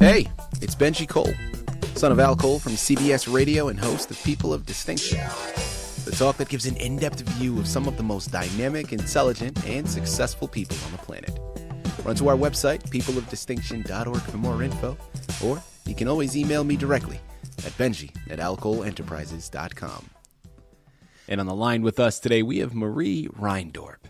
Hey, it's Benji Cole, son of Al Cole from CBS Radio and host of People of Distinction, the talk that gives an in-depth view of some of the most dynamic, intelligent, and successful people on the planet. Run to our website, peopleofdistinction.org for more info, or you can always email me directly at benji@alcoleenterprises.com. And on the line with us today, we have Marie Reindorp.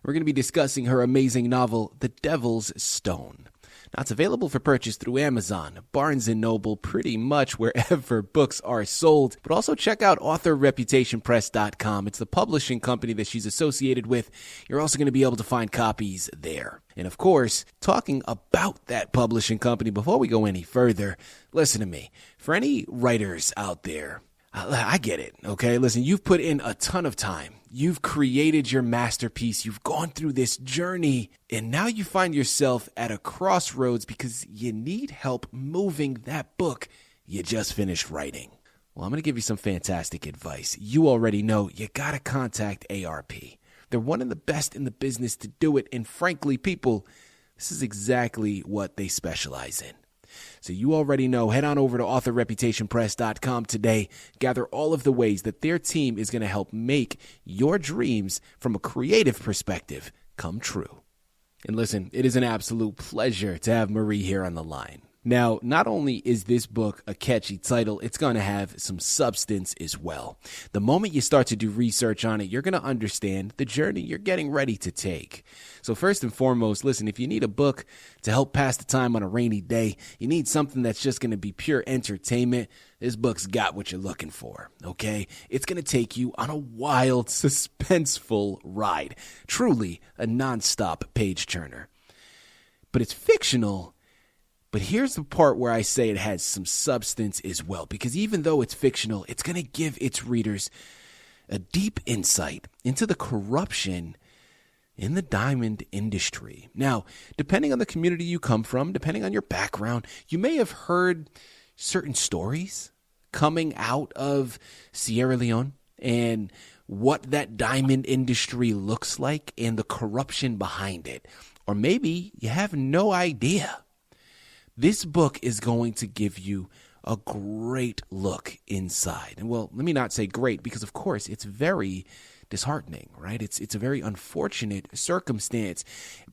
We're going to be discussing her amazing novel, The Devil's Stone. Now, it's available for purchase through Amazon, Barnes & Noble, pretty much wherever books are sold. But also check out authorreputationpress.com. It's the publishing company that she's associated with. You're also going to be able to find copies there. And of course, talking about that publishing company, before we go any further, listen to me. For any writers out there, I get it, okay? Listen, you've put in a ton of time. You've created your masterpiece. You've gone through this journey, and now you find yourself at a crossroads because you need help moving that book you just finished writing. Well, I'm going to give you some fantastic advice. You already know you got to contact ARP. They're one of the best in the business to do it, and frankly, people, this is exactly what they specialize in. So you already know, head on over to authorreputationpress.com today. Gather all of the ways that their team is going to help make your dreams from a creative perspective come true. And listen, it is an absolute pleasure to have Marie here on the line. Now, not only is this book a catchy title, it's going to have some substance as well. The moment you start to do research on it, you're going to understand the journey you're getting ready to take. So first and foremost, listen, if you need a book to help pass the time on a rainy day, you need something that's just going to be pure entertainment, this book's got what you're looking for, okay? It's going to take you on a wild, suspenseful ride. Truly a nonstop page-turner. But it's fictional. But here's the part where I say it has some substance as well, because even though it's fictional, it's going to give its readers a deep insight into the corruption in the diamond industry. Now, depending on the community you come from, depending on your background, you may have heard certain stories coming out of Sierra Leone and what that diamond industry looks like and the corruption behind it. Or maybe you have no idea. This book is going to give you a great look inside. And well, let me not say great because, of course, it's very disheartening, right? It's a very unfortunate circumstance.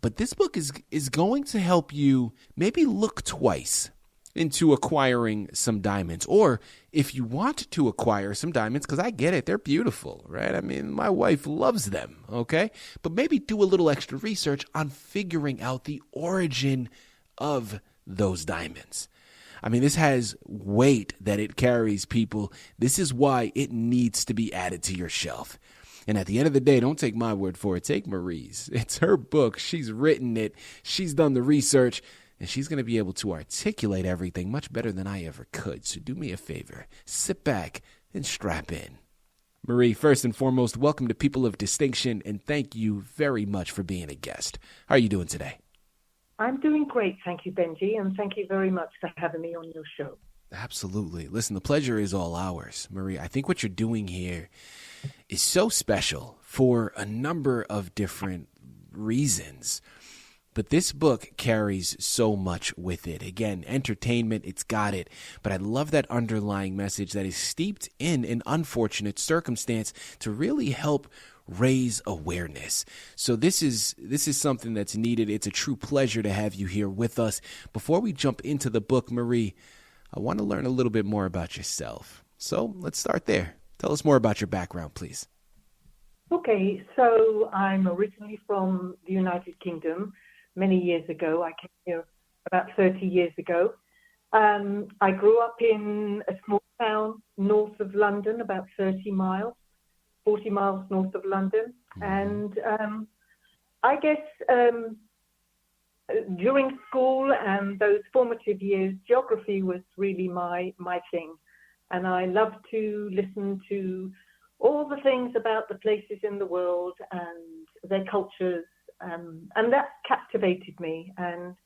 But this book is going to help you maybe look twice into acquiring some diamonds. Or if you want to acquire some diamonds, because I get it, they're beautiful, right? I mean, my wife loves them, okay? But maybe do a little extra research on figuring out the origin of those diamonds. I mean, this has weight that it carries, people. This is why it needs to be added to your shelf. And at the end of the day, don't take my word for it. Take Marie's. It's her book. She's written it. She's done the research. And she's going to be able to articulate everything much better than I ever could. So do me a favor. Sit back and strap in. Marie, first and foremost, welcome to People of Distinction. And thank you very much for being a guest. How are you doing today? I'm doing great, thank you, Benji, and thank you very much for having me on your show. Absolutely. Listen, the pleasure is all ours. Marie, I think what you're doing here is so special for a number of different reasons. But this book carries so much with it. Again, entertainment, it's got it. But I love that underlying message that is steeped in an unfortunate circumstance to really help raise awareness. So this is something that's needed. It's a true pleasure to have you here with us. Before we jump into the book, Marie, I want to learn a little bit more about yourself. So let's start there. Tell us more about your background, please. Okay, so I'm originally from the United Kingdom. Many years ago, I came here about 30 years ago. I grew up in a small town north of London, about 40 miles north of London. And I guess during school and those formative years, geography was really my thing. And I loved to listen to all the things about the places in the world and their cultures. And that captivated me. And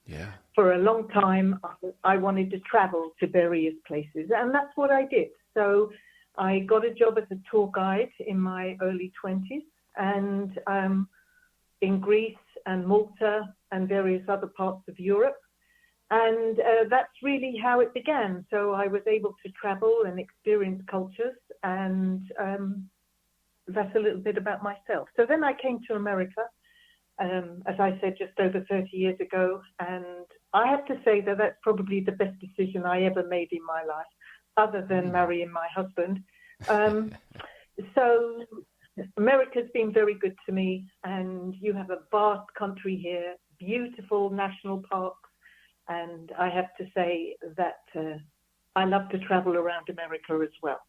for a long time, I wanted to travel to various places. And that's what I did. So I got a job as a tour guide in my early 20s and in Greece and Malta and various other parts of Europe. And that's really how it began. So I was able to travel and experience cultures, and that's a little bit about myself. So then I came to America, as I said, just over 30 years ago. And I have to say that that's probably the best decision I ever made in my life, other than marrying my husband. So America's been very good to me, and you have a vast country here, beautiful national parks. And I have to say that I love to travel around America as well.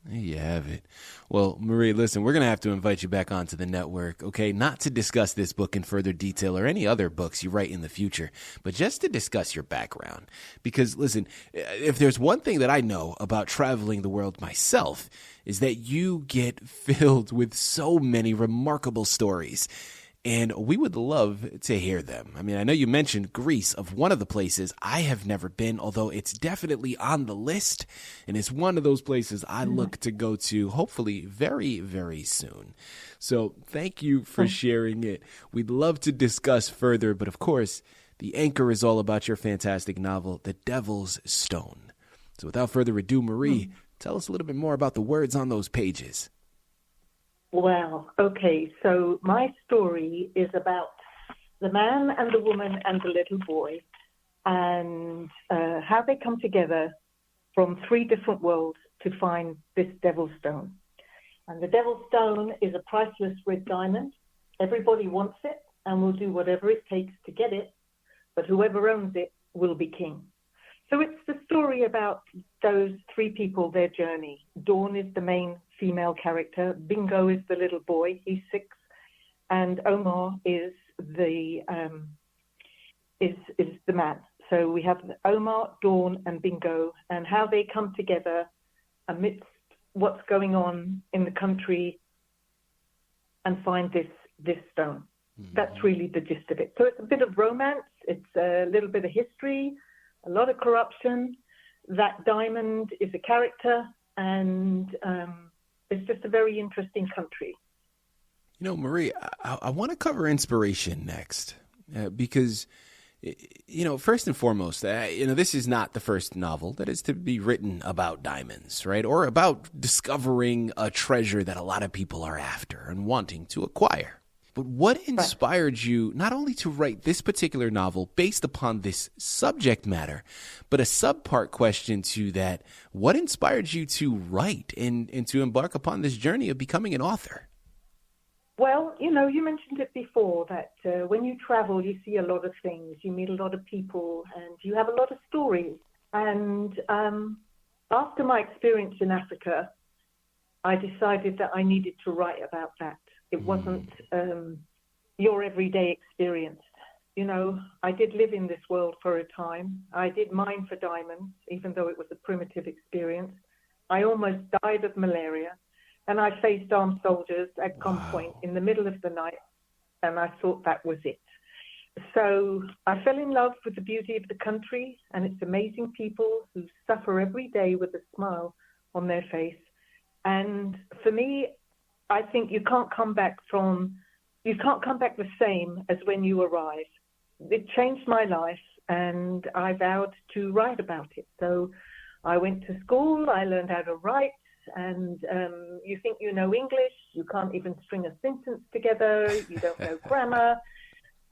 There you have it. Well, Marie, listen, we're going to have to invite you back onto the network, okay? Not to discuss this book in further detail or any other books you write in the future, but just to discuss your background. Because, listen, if there's one thing that I know about traveling the world myself, is that you get filled with so many remarkable stories. And we would love to hear them. I mean, I know you mentioned Greece of one of the places I have never been, although it's definitely on the list. And it's one of those places I look to go to, hopefully very, very soon. So thank you for sharing it. We'd love to discuss further. But of course, the anchor is all about your fantastic novel, The Devil's Stone. So without further ado, Marie, tell us a little bit more about the words on those pages. Well, okay, so my story is about the man and the woman and the little boy, and how they come together from three different worlds to find this Devil's Stone. And the Devil's Stone is a priceless red diamond. Everybody wants it and will do whatever it takes to get it, but whoever owns it will be king. So it's the story about those three people, their journey. Dawn is the main female character. Bingo is the little boy. He's 6. And Omar is the man. So we have Omar, Dawn, and Bingo, and how they come together amidst what's going on in the country and find this stone. That's really the gist of it. So it's a bit of romance. It's a little bit of history, a lot of corruption. That diamond is a character, and it's just a very interesting country. You know, Marie, I want to cover inspiration next because, you know, first and foremost, this is not the first novel that is to be written about diamonds, right? Or about discovering a treasure that a lot of people are after and wanting to acquire. But what inspired you not only to write this particular novel based upon this subject matter, but a subpart question to that, what inspired you to write and to embark upon this journey of becoming an author? Well, you know, you mentioned it before that when you travel, you see a lot of things, you meet a lot of people, and you have a lot of stories. And after my experience in Africa, I decided that I needed to write about that. It wasn't your everyday experience. You know, I did live in this world for a time. I did mine for diamonds, even though it was a primitive experience. I almost died of malaria, and I faced armed soldiers at gunpoint in the middle of the night, and I thought that was it. So I fell in love with the beauty of the country and its amazing people who suffer every day with a smile on their face. And for me, I think you can't come back the same as when you arrive. It changed my life, and I vowed to write about it. So I went to school, I learned how to write, and you think you know English, you can't even string a sentence together, you don't know grammar.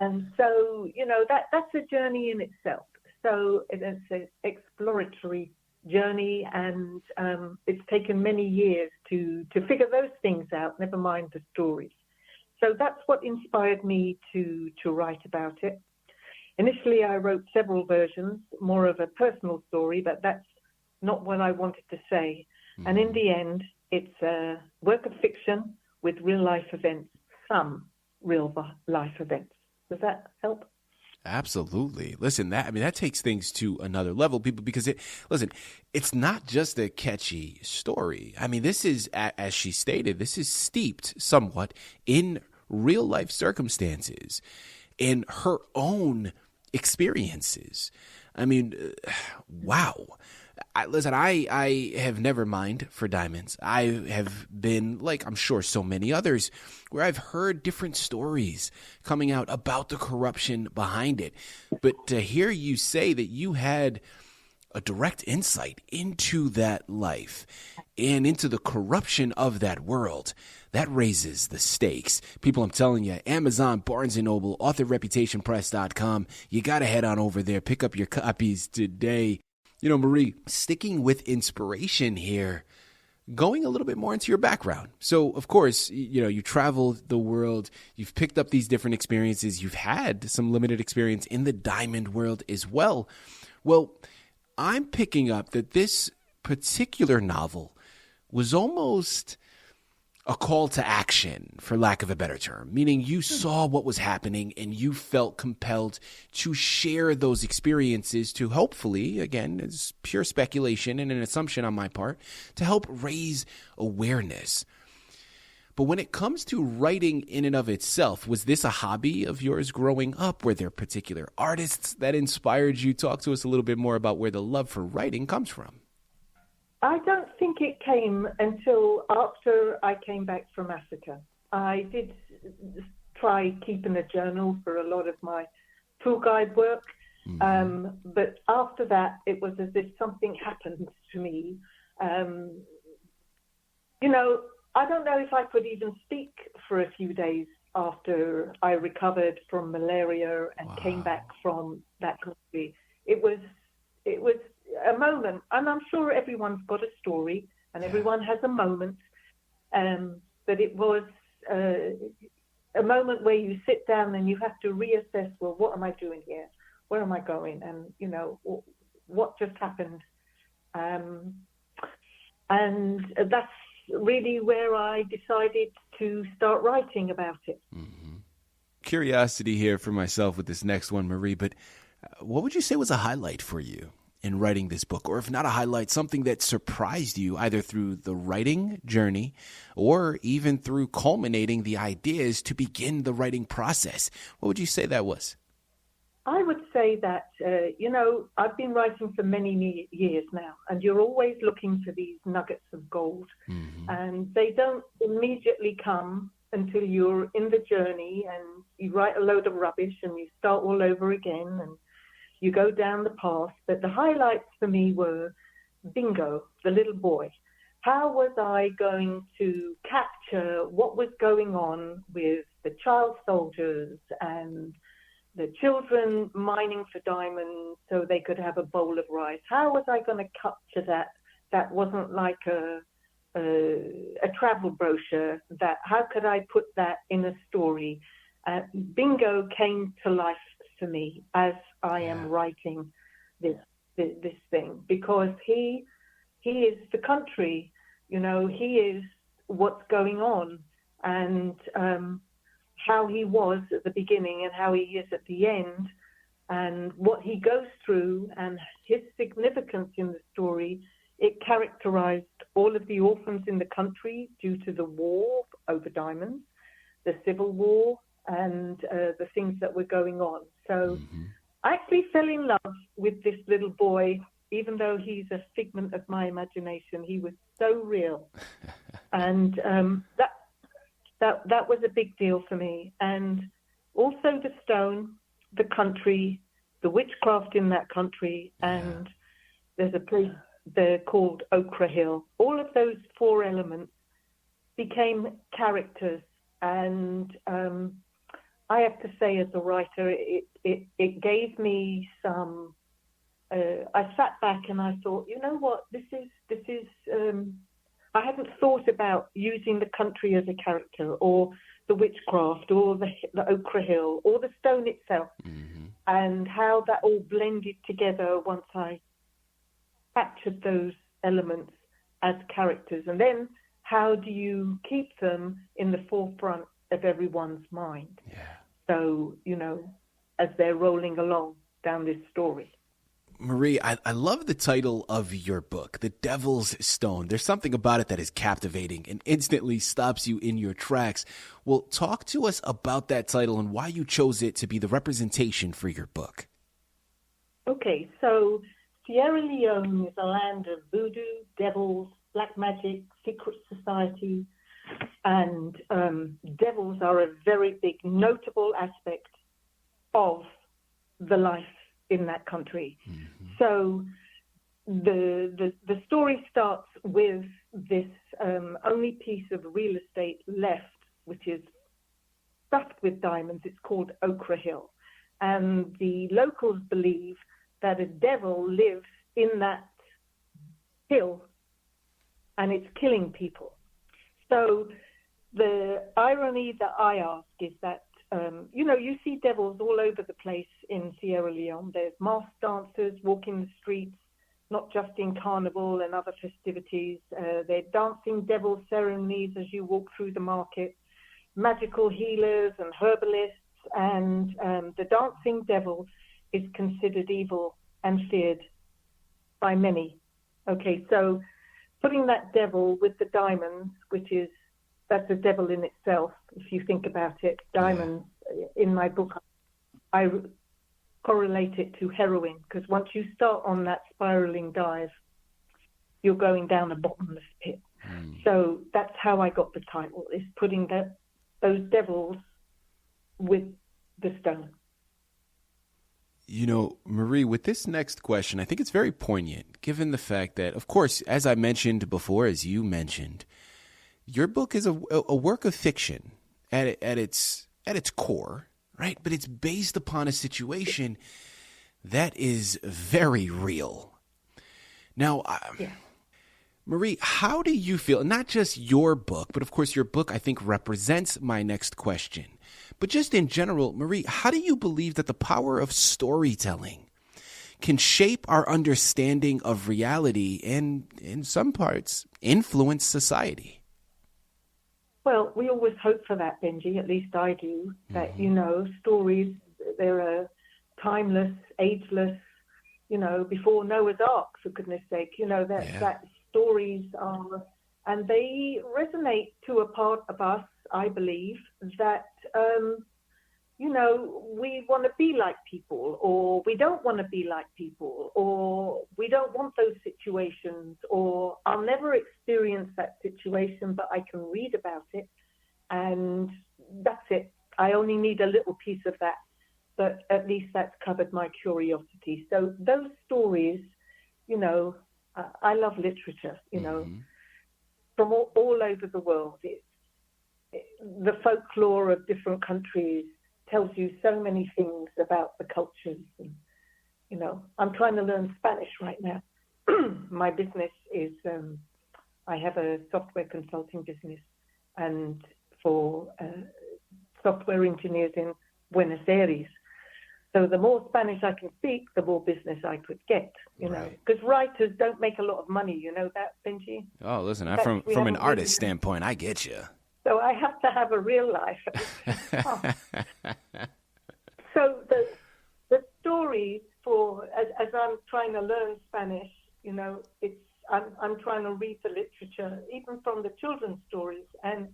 And so, you know, that's a journey in itself. So it's an exploratory journey, and it's taken many years to figure those things out, never mind the stories. So that's what inspired me to write about it. Initially, I wrote several versions, more of a personal story, but that's not what I wanted to say. Mm-hmm. And in the end, it's a work of fiction with real-life events, some real-life events. Does that help? Absolutely. Listen, that takes things to another level, people, because it's not just a catchy story. I mean, this is, as she stated, this is steeped somewhat in real life circumstances, in her own experiences. I mean, wow. Listen, I have never mined for diamonds. I have been, like I'm sure so many others, where I've heard different stories coming out about the corruption behind it. But to hear you say that you had a direct insight into that life and into the corruption of that world, that raises the stakes. People, I'm telling you, Amazon, Barnes & Noble, authorreputationpress.com, you got to head on over there, pick up your copies today. You know, Marie, sticking with inspiration here, going a little bit more into your background. So, of course, you know, you traveled the world, you've picked up these different experiences, you've had some limited experience in the diamond world as well. Well, I'm picking up that this particular novel was almost a call to action, for lack of a better term, meaning you saw what was happening and you felt compelled to share those experiences to hopefully, again, it's pure speculation and an assumption on my part, to help raise awareness. But when it comes to writing in and of itself, was this a hobby of yours growing up? Were there particular artists that inspired you? Talk to us a little bit more about where the love for writing comes from. I don't think it came until after I came back from Africa. I did try keeping a journal for a lot of my tour guide work, but after that, it was as if something happened to me. You know, I don't know if I could even speak for a few days after I recovered from malaria and came back from that country. It was a moment, and I'm sure everyone's got a story and everyone has a moment, but it was a moment where you sit down and you have to reassess, well, what am I doing here? Where am I going? And, you know, what just happened? And that's really where I decided to start writing about it. Mm-hmm. Curiosity here for myself with this next one, Marie, but what would you say was a highlight for you in writing this book? Or if not a highlight, something that surprised you either through the writing journey or even through culminating the ideas to begin the writing process. What would you say that was? I would say that, you know, I've been writing for many years now, and you're always looking for these nuggets of gold. Mm-hmm. And they don't immediately come until you're in the journey and you write a load of rubbish and you start all over again and you go down the path. But the highlights for me were Bingo, the little boy. How was I going to capture what was going on with the child soldiers and the children mining for diamonds so they could have a bowl of rice? How was I going to capture that? That wasn't like a travel brochure. That how could I put that in a story? Bingo came to life for me as I am writing this thing, because he is the country, you know, he is what's going on, and how he was at the beginning and how he is at the end, and what he goes through and his significance in the story. It characterized all of the orphans in the country due to the war over diamonds, the civil war, and the things that were going on. So I actually fell in love with this little boy, even though he's a figment of my imagination. He was so real. And that was a big deal for me. And also the stone, the country, the witchcraft in that country, and there's a place there called Okra Hill. All of those four elements became characters. And I have to say, as a writer, it gave me some. I sat back and I thought, you know what, this is. I hadn't thought about using the country as a character, or the witchcraft, or the Okra Hill, or the stone itself, and how that all blended together once I captured those elements as characters. And then how do you keep them in the forefront of everyone's mind? Yeah. So, you know, as they're rolling along down this story. Marie, I love the title of your book, The Devil's Stone. There's something about it that is captivating and instantly stops you in your tracks. Well, talk to us about that title and why you chose it to be the representation for your book. Okay, so Sierra Leone is a land of voodoo, devils, black magic, secret society, and devils are a very big, notable aspect of the life in that country. Mm-hmm. So the story starts with this only piece of real estate left, which is stuffed with diamonds. It's called Okra Hill. And the locals believe that a devil lives in that hill and it's killing people. So the irony that I ask is that, you see devils all over the place in Sierra Leone. There's masked dancers walking the streets, not just in carnival and other festivities. There are dancing devil ceremonies as you walk through the market, magical healers and herbalists, and the dancing devil is considered evil and feared by many. Okay, so putting that devil with the diamonds, that's a devil in itself, if you think about it. Diamonds, in my book, I correlate it to heroin, because once you start on that spiraling dive, you're going down a bottomless pit. So that's how I got the title, is putting those devils with the stone. Marie, with this next question, I think it's very poignant, given the fact that, of course, as I mentioned before, as you mentioned, your book is a work of fiction at its core, right? But it's based upon a situation that is very real. Now, Marie, how do you feel, not just your book, but of course your book I think represents my next question, but just in general, Marie, how do you believe that the power of storytelling can shape our understanding of reality and, in some parts, influence society? Well, we always hope for that, Benji, at least I do, that, stories, they're timeless, ageless, before Noah's Ark, for goodness sake, that stories are, and they resonate to a part of us, I believe, that, we want to be like people, or we don't want to be like people, or we don't want those situations, or I'll never experience that situation, but I can read about it, and that's it. I only need a little piece of that, but at least that's covered my curiosity. So those stories, I love literature, from all over the world. The folklore of different countries tells you so many things about the cultures. And, I'm trying to learn Spanish right now. My business is, I have a software consulting business, and for software engineers in Buenos Aires. So the more Spanish I can speak, the more business I could get, because writers don't make a lot of money. You know that, Benji? Oh, listen, from an artist standpoint, I get you. So I have to have a real life. So the stories as I'm trying to learn Spanish, I'm trying to read the literature, even from the children's stories, and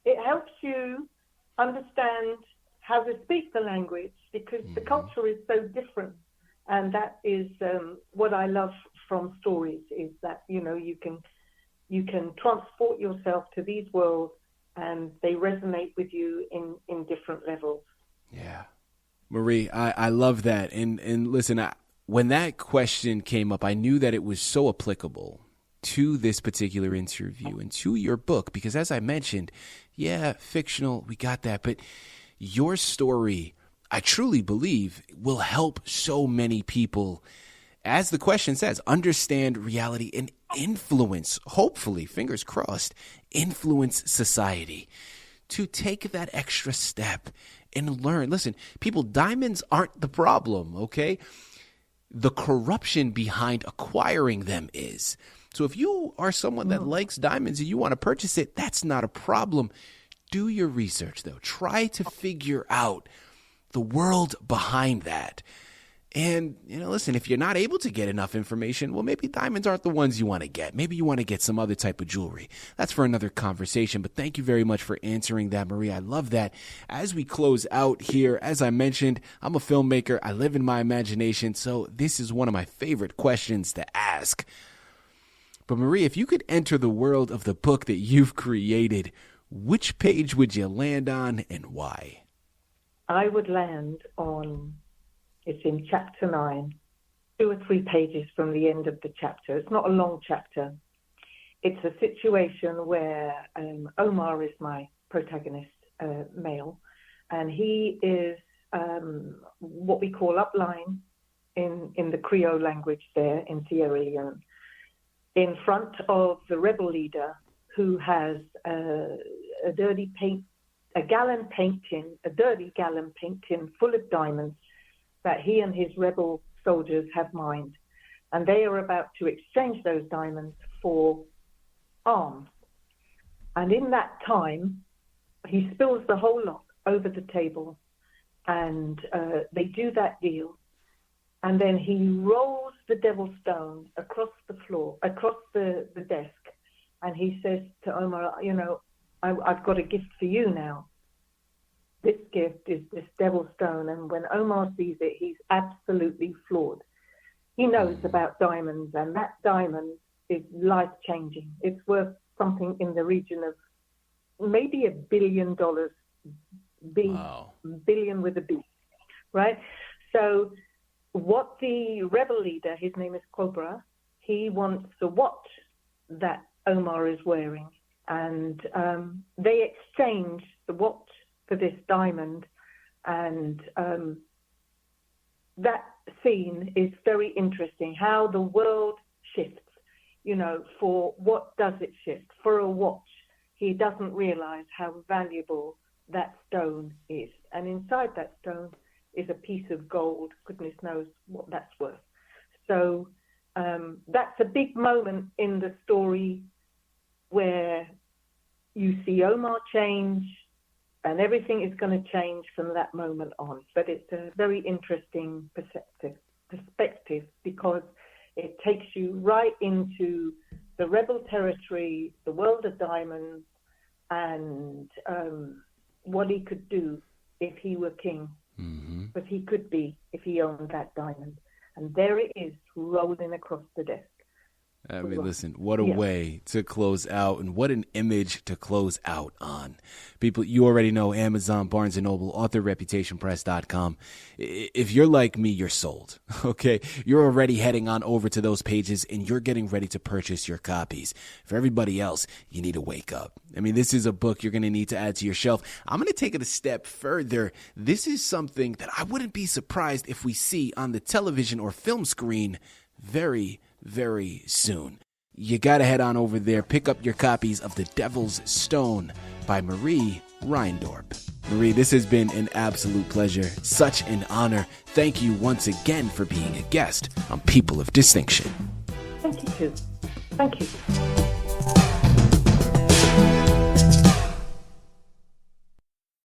it helps you understand how to speak the language, because the culture is so different. And that is what I love from stories, is that, you can transport yourself to these worlds, and they resonate with you in different levels. Yeah. Marie, I love that. And listen, when that question came up, I knew that it was so applicable to this particular interview and to your book, because as I mentioned, fictional, we got that, but your story, I truly believe, will help so many people, as the question says, understand reality and influence, hopefully, fingers crossed, influence society to take that extra step and learn. Listen, people, diamonds aren't the problem, okay? The corruption behind acquiring them is. So if you are someone that likes diamonds and you want to purchase it, that's not a problem. Do your research, though. Try to figure out the world behind that. And, listen, if you're not able to get enough information, well, maybe diamonds aren't the ones you want to get. Maybe you want to get some other type of jewelry. That's for another conversation, but thank you very much for answering that, Marie. I love that. As we close out here, as I mentioned, I'm a filmmaker. I live in my imagination, so this is one of my favorite questions to ask. But Marie, if you could enter the world of the book that you've created, which page would you land on and why? I would land on... It's in chapter 9, 2 or 3 pages from the end of the chapter. It's not a long chapter. It's a situation where Omar is my protagonist, male, and he is what we call upline in the Creole language there in Sierra Leone, in front of the rebel leader who has a dirty gallon painting full of diamonds that he and his rebel soldiers have mined. And they are about to exchange those diamonds for arms. And in that time, he spills the whole lot over the table, and they do that deal. And then he rolls the devil's stone across the floor, across the desk, and he says to Omar, I've got a gift for you now. This gift is this devil's stone. And when Omar sees it, he's absolutely floored. He knows about diamonds, and that diamond is life-changing. It's worth something in the region of maybe $1 billion, Wow. billion with a B, right? So what the rebel leader, his name is Cobra, he wants the watch that Omar is wearing. And they exchange the watch for this diamond, and that scene is very interesting, how the world shifts, for what does it shift? For a watch, he doesn't realize how valuable that stone is. And inside that stone is a piece of gold. Goodness knows what that's worth. So that's a big moment in the story where you see Omar change, and everything is going to change from that moment on. But it's a very interesting perspective because it takes you right into the rebel territory, the world of diamonds, and what he could do if he were king. Mm-hmm. But he could be if he owned that diamond. And there it is, rolling across the desk. I mean, listen, what a way to close out, and what an image to close out on. People, you already know Amazon, Barnes & Noble, authorreputationpress.com. If you're like me, you're sold, okay? You're already heading on over to those pages, and you're getting ready to purchase your copies. For everybody else, you need to wake up. I mean, this is a book you're going to need to add to your shelf. I'm going to take it a step further. This is something that I wouldn't be surprised if we see on the television or film screen very, very soon. You got to head on over there, pick up your copies of The Devil's Stone by Marie Reindorp. Marie, this has been an absolute pleasure, such an honor. Thank you once again for being a guest on People of Distinction. Thank you, too. Thank you.